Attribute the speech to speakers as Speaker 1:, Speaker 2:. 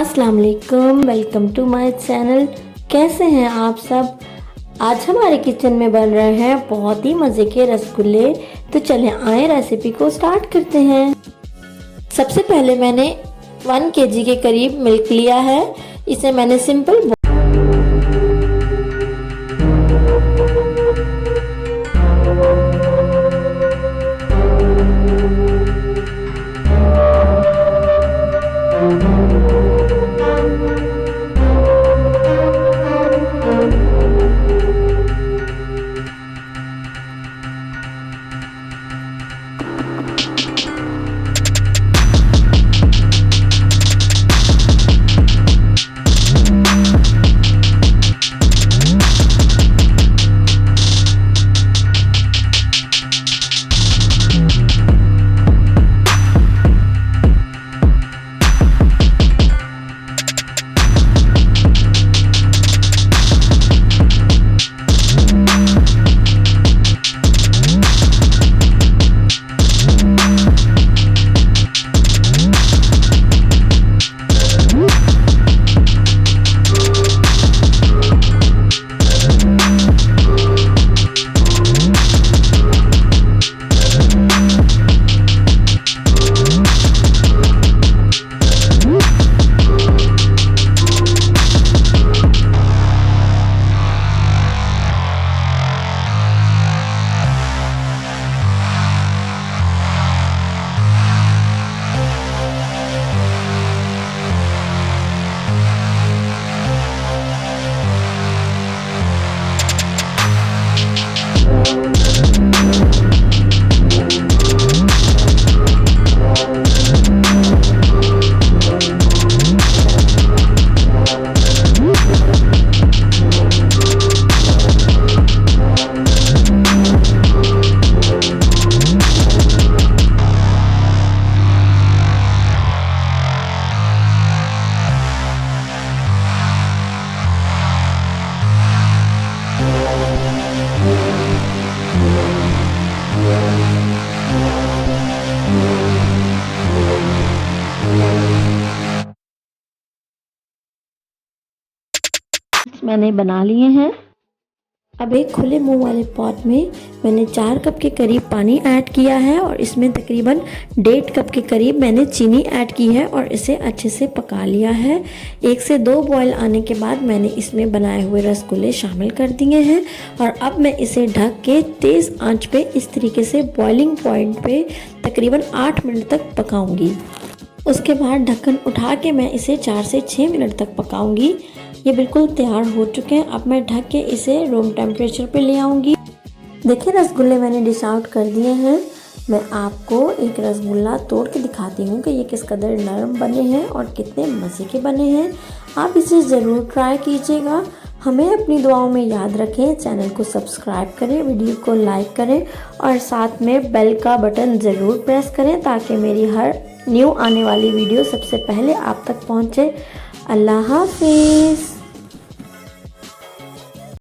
Speaker 1: अस्सलाम वालेकुम, welcome to my channel. कैसे हैं आप सब। आज हमारे किचन में बन रहे हैं बहुत ही मज़े के रसगुल्ले। तो चलें आए रेसिपी को स्टार्ट करते हैं। सबसे पहले मैंने 1 kg के करीब मिल्क लिया है। इसे मैंने सिंपल मैंने बना लिए हैं। अब एक खुले मुंह वाले पॉट में मैंने 4 कप के करीब पानी ऐड किया है और इसमें तकरीबन 1.5 कप के करीब मैंने चीनी ऐड की है और इसे अच्छे से पका लिया है। 1 से 2 बॉयल आने के बाद मैंने इसमें बनाए हुए रसगुल्ले शामिल कर दिए हैं और अब मैं इसे ढक के तेज़ आंच पे इस तरीके से बॉइलिंग पॉइंट पे तकरीबन 8 मिनट तक पकाऊंगी। उसके बाद ढक्कन उठा के मैं इसे 4 से 6 मिनट तक पकाऊंगी। ये बिल्कुल तैयार हो चुके हैं। अब मैं ढक के इसे रूम टेम्परेचर पे ले आऊँगी। देखिए रसगुल्ले मैंने डिश आउट कर दिए हैं। मैं आपको एक रसगुल्ला तोड़ के दिखाती हूँ कि ये किस कदर नरम बने हैं और कितने मज़े के बने हैं। आप इसे ज़रूर ट्राई कीजिएगा। हमें अपनी दुआओं में याद रखें। चैनल को सब्सक्राइब करें, वीडियो को लाइक करें और साथ में बेल का बटन ज़रूर प्रेस करें ताकि मेरी हर न्यू आने वाली वीडियो सबसे पहले आप तक पहुँचे। अल्लाह हाफिज़।